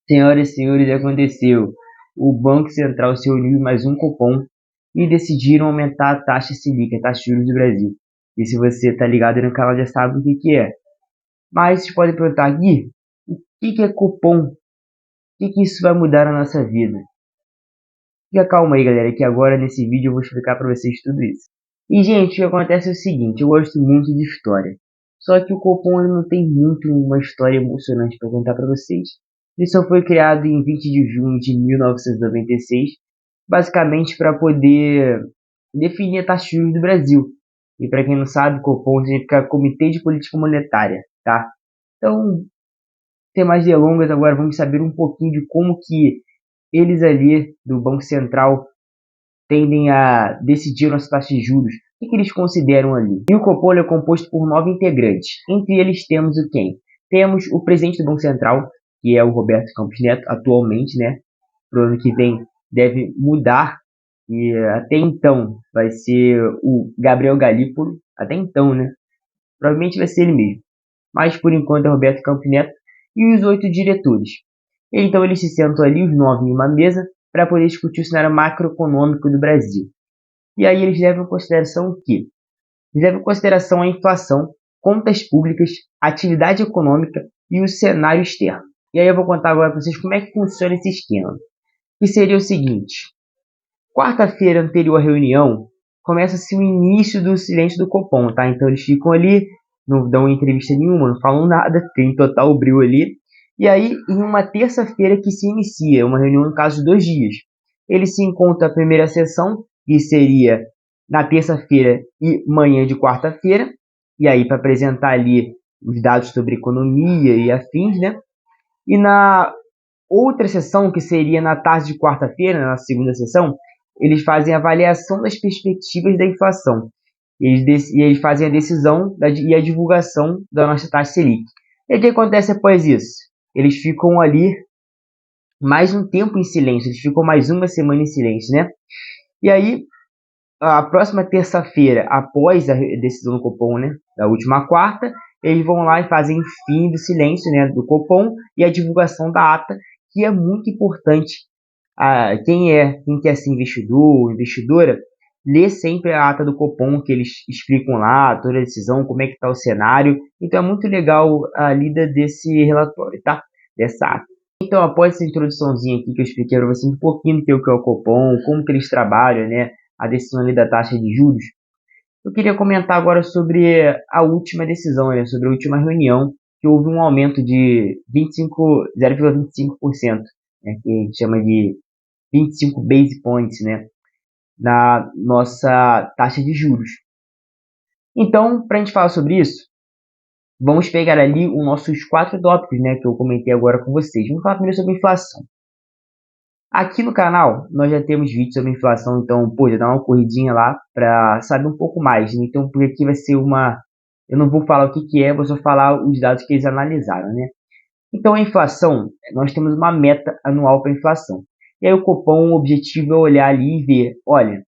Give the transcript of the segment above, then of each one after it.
Senhoras e senhores, aconteceu. O Banco Central se uniu em mais um Copom e decidiram aumentar a taxa Selic, a taxa de juros do Brasil. E se você está ligado no canal já sabe o que que é. Mas vocês podem perguntar, Gui, o que que é Copom? O que que isso vai mudar na nossa vida? Fica calma aí, galera, que agora nesse vídeo eu vou explicar para vocês tudo isso. E, gente, o que acontece é o seguinte, eu gosto muito de história. Só que o Copom ele não tem muito uma história emocionante para contar para vocês. Ele só foi criado em 20 de junho de 1996, basicamente para poder definir a taxa de juros do Brasil. E para quem não sabe, Copom significa Comitê de Política Monetária, tá? Então, sem mais delongas, agora vamos saber um pouquinho de como que eles ali do Banco Central tendem a decidir nossa taxa de juros. O que eles consideram ali? E o Copom é composto por 9 integrantes. Entre eles temos o quem? Temos o presidente do Banco Central, que é o Roberto Campos Neto, atualmente, né? Para o ano que vem deve mudar. E até então vai ser o Gabriel Galípolo. Até então, né? Provavelmente vai ser ele mesmo. Mas por enquanto é o Roberto Campos Neto e os 8 diretores. Então eles se sentam ali, os 9 em uma mesa, para poder discutir o cenário macroeconômico do Brasil. E aí eles levam em consideração o quê? Eles levam em consideração a inflação, contas públicas, atividade econômica e o cenário externo. E aí eu vou contar agora para vocês como é que funciona esse esquema. Que seria o seguinte: quarta-feira anterior à reunião, começa-se o início do silêncio do Copom, tá? Então eles ficam ali, não dão entrevista nenhuma, não falam nada, tem total bril ali. E aí, em uma terça-feira que se inicia, uma reunião no caso de 2 dias, eles se encontram a primeira sessão, que seria na terça-feira e manhã de quarta-feira, e aí para apresentar ali os dados sobre economia e afins, né? E na outra sessão, que seria na tarde de quarta-feira, na segunda sessão, eles fazem a avaliação das perspectivas da inflação. Eles fazem a decisão e a divulgação da nossa taxa Selic. E o que acontece após isso? Eles ficam ali mais um tempo em silêncio, eles ficam mais uma semana em silêncio, né? E aí, a próxima terça-feira, após a decisão do Copom, né, da última quarta, eles vão lá e fazem fim do silêncio, né, do Copom e a divulgação da ata, que é muito importante. Quem quer ser investidor ou investidora, lê sempre a ata do Copom, que eles explicam lá toda a decisão, como é que está o cenário. Então é muito legal a lida desse relatório, tá? Dessa ata. Então, após essa introduçãozinha aqui que eu expliquei para vocês um pouquinho do que é o Copom, como que eles trabalham, né, a decisão ali da taxa de juros, eu queria comentar agora sobre a última decisão, né, sobre a última reunião, que houve um aumento de 0,25%, né, que a gente chama de 25 base points, né, na nossa taxa de juros. Então, para a gente falar sobre isso, vamos pegar ali os nossos 4 tópicos, né, que eu comentei agora com vocês. Vamos falar primeiro sobre inflação. Aqui no canal, nós já temos vídeos sobre inflação, então, pô, já dá uma corridinha lá para saber um pouco mais. Então, porque aqui vai ser uma... Eu não vou falar o que que é, vou só falar os dados que eles analisaram, né? Então, a inflação, nós temos uma meta anual para a inflação. E aí o Copom, o objetivo é olhar ali e ver, olha,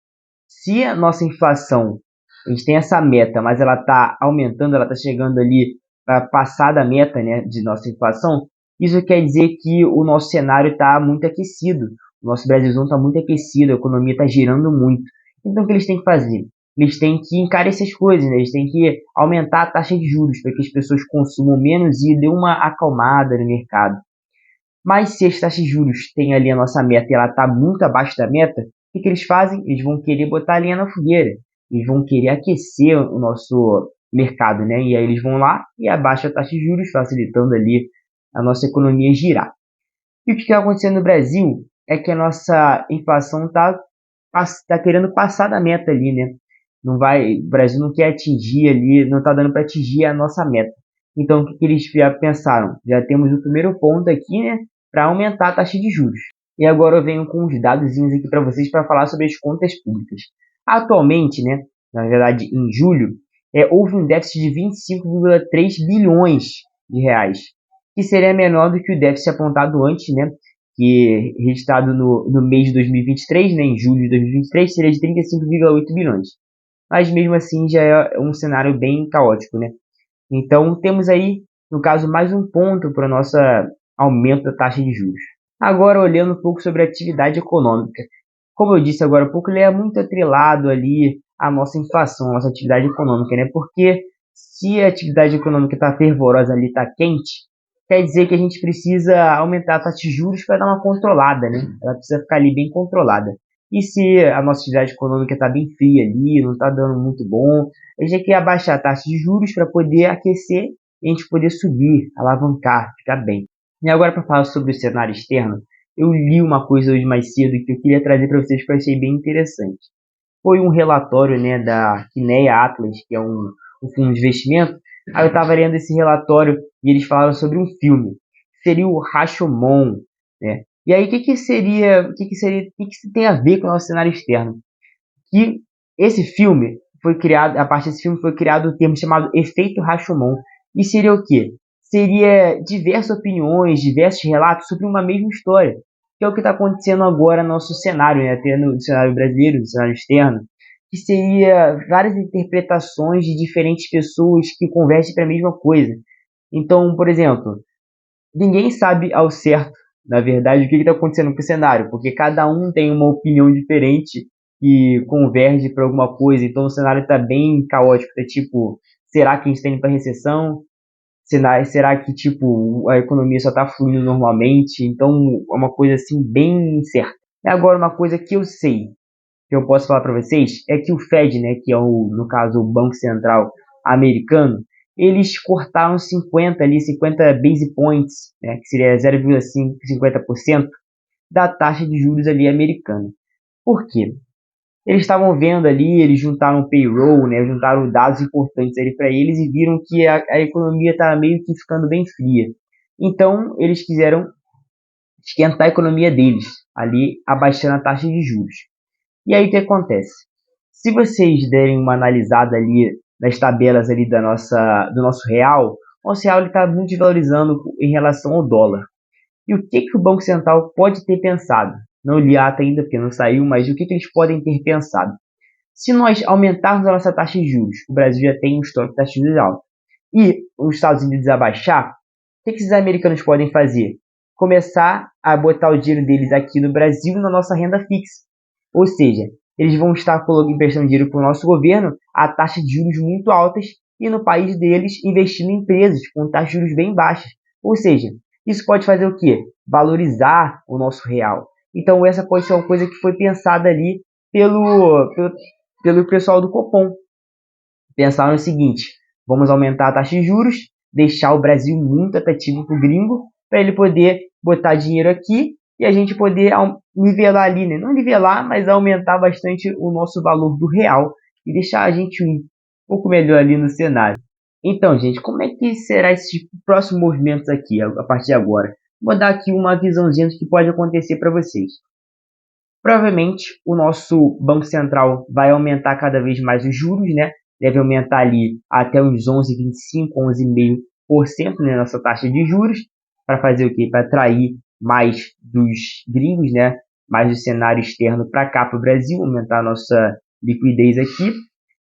se a nossa inflação, a gente tem essa meta, mas ela está aumentando, ela está chegando ali para passar da meta, né, de nossa inflação, isso quer dizer que o nosso cenário está muito aquecido, o nosso Brasilzão está muito aquecido, a economia está girando muito. Então o que eles têm que fazer? Eles têm que encarecer as coisas, né? Eles têm que aumentar a taxa de juros para que as pessoas consumam menos e dê uma acalmada no mercado. Mas se as taxas de juros têm ali a nossa meta e ela está muito abaixo da meta, o que eles fazem? Eles vão querer botar a lenha na fogueira. Eles vão querer aquecer o nosso mercado, né? E aí eles vão lá e abaixam a taxa de juros, facilitando ali a nossa economia girar. E o que está acontecendo no Brasil é que a nossa inflação está querendo passar da meta ali, né? Não vai, o Brasil não quer atingir ali, não está dando para atingir a nossa meta. Então, o que eles já pensaram? Já temos o primeiro ponto aqui, né? Para aumentar a taxa de juros. E agora eu venho com uns dados aqui para vocês para falar sobre as contas públicas. Atualmente, né, na verdade em julho, houve um déficit de 25,3 bilhões de reais, que seria menor do que o déficit apontado antes, né, que registrado no mês de 2023, né, em julho de 2023, seria de 35,8 bilhões. Mas mesmo assim já é um cenário bem caótico, né? Então temos aí, no caso, mais um ponto para nossa aumento da taxa de juros. Agora, olhando um pouco sobre a atividade econômica. Como eu disse agora há pouco, ele é muito atrelado ali à nossa inflação, à nossa atividade econômica, né? Porque se a atividade econômica está fervorosa ali, está quente, quer dizer que a gente precisa aumentar a taxa de juros para dar uma controlada, né? Ela precisa ficar ali bem controlada. E se a nossa atividade econômica está bem fria ali, não está dando muito bom, a gente tem que abaixar a taxa de juros para poder aquecer e a gente poder subir, alavancar, ficar bem. E agora, para falar sobre o cenário externo, eu li uma coisa hoje mais cedo que eu queria trazer para vocês, que eu achei bem interessante. Foi um relatório, né, da Kinea Atlas, que é um fundo de investimento. Aí eu estava lendo esse relatório e eles falaram sobre um filme, que seria o Rashomon, né? E aí, o que tem a ver com o nosso cenário externo? Que esse filme foi criado, a partir desse filme foi criado um termo chamado efeito Rashomon. E seria o quê? Seria diversas opiniões, diversos relatos sobre uma mesma história, que é o que está acontecendo agora no nosso cenário, né? Até no cenário brasileiro, no cenário externo, que seria várias interpretações de diferentes pessoas que convergem para a mesma coisa. Então, por exemplo, ninguém sabe ao certo, na verdade, o que está acontecendo com o cenário, porque cada um tem uma opinião diferente que converge para alguma coisa. Então o cenário está bem caótico. Tá tipo, será que a gente está indo para recessão? Será que tipo a economia só está fluindo normalmente? Então é uma coisa assim bem incerta. E agora uma coisa que eu sei, que eu posso falar para vocês, é que o Fed, né, que é no caso o Banco Central americano, eles cortaram 50 base points, né, que seria 0,50% da taxa de juros ali americana. Por quê? Eles estavam vendo ali, eles juntaram payroll, né, juntaram dados importantes ali para eles e viram que a economia estava meio que ficando bem fria. Então, eles quiseram esquentar a economia deles, ali abaixando a taxa de juros. E aí o que acontece? Se vocês derem uma analisada ali nas tabelas ali do nosso real, o nosso real está muito desvalorizando em relação ao dólar. E o que o Banco Central pode ter pensado? Não li a ata ainda porque não saiu, mas o que eles podem ter pensado? Se nós aumentarmos a nossa taxa de juros, o Brasil já tem um estoque de taxa de juros alto, e os Estados Unidos abaixar, o que esses americanos podem fazer? Começar a botar o dinheiro deles aqui no Brasil na nossa renda fixa. Ou seja, eles vão estar emprestando dinheiro para o nosso governo a taxas de juros muito altas e no país deles investindo em empresas com taxas de juros bem baixas. Ou seja, isso pode fazer o quê? Valorizar o nosso real. Então essa pode ser uma coisa que foi pensada ali pelo pessoal do Copom. Pensaram o seguinte: vamos aumentar a taxa de juros, deixar o Brasil muito atrativo para o gringo, para ele poder botar dinheiro aqui e a gente poder nivelar ali, né? Não nivelar, mas aumentar bastante o nosso valor do real e deixar a gente um pouco melhor ali no cenário. Então, gente, como é que será esses próximos movimentos aqui a partir de agora? Vou dar aqui uma visãozinha do que pode acontecer para vocês. Provavelmente o nosso Banco Central vai aumentar cada vez mais os juros, né? Deve aumentar ali até uns 11,25%, 11,5%, né, nossa taxa de juros, para fazer o quê? Para atrair mais dos gringos, né? Mais do cenário externo para cá, para o Brasil, aumentar a nossa liquidez aqui.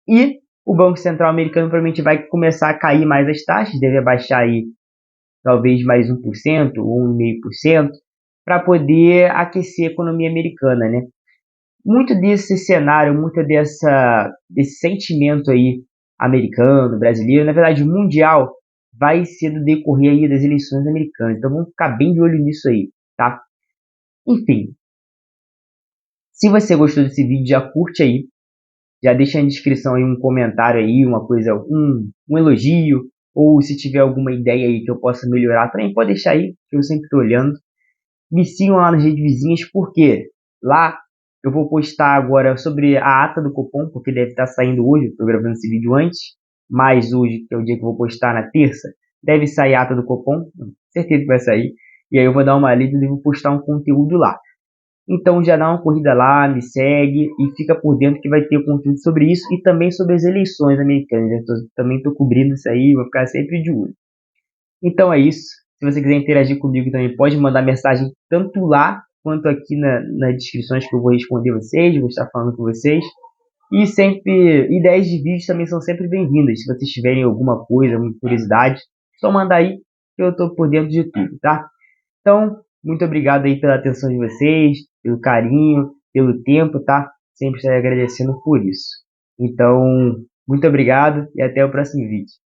E o Banco Central americano provavelmente vai começar a cair mais as taxas, deve abaixar aí talvez mais 1% ou 1,5%, para poder aquecer a economia americana, né? Muito desse cenário, desse sentimento aí americano, brasileiro, na verdade mundial, vai ser do decorrer aí das eleições americanas. Então vamos ficar bem de olho nisso aí, tá? Enfim, se você gostou desse vídeo, já curte aí, já deixa na descrição aí um comentário aí, uma coisa, um elogio, ou se tiver alguma ideia aí que eu possa melhorar, também pode deixar aí, que eu sempre estou olhando. Me sigam lá nas redes vizinhas, porque lá eu vou postar agora sobre a ata do Copom, porque deve estar saindo hoje, estou gravando esse vídeo antes, mas hoje, que é o dia que eu vou postar na terça, deve sair a ata do Copom, certeza que vai sair, e aí eu vou dar uma lida e vou postar um conteúdo lá. Então já dá uma corrida lá, me segue e fica por dentro que vai ter conteúdo sobre isso e também sobre as eleições americanas. Eu também estou cobrindo isso aí, vou ficar sempre de olho. Então é isso. Se você quiser interagir comigo também, pode mandar mensagem tanto lá quanto aqui nas descrições que eu vou responder vocês, vou estar falando com vocês. E sempre, ideias de vídeos também são sempre bem-vindas. Se vocês tiverem alguma coisa, alguma curiosidade, só mandar aí que eu estou por dentro de tudo, tá? Então, muito obrigado aí pela atenção de vocês, pelo carinho, pelo tempo, tá? Sempre estarei agradecendo por isso. Então, muito obrigado e até o próximo vídeo.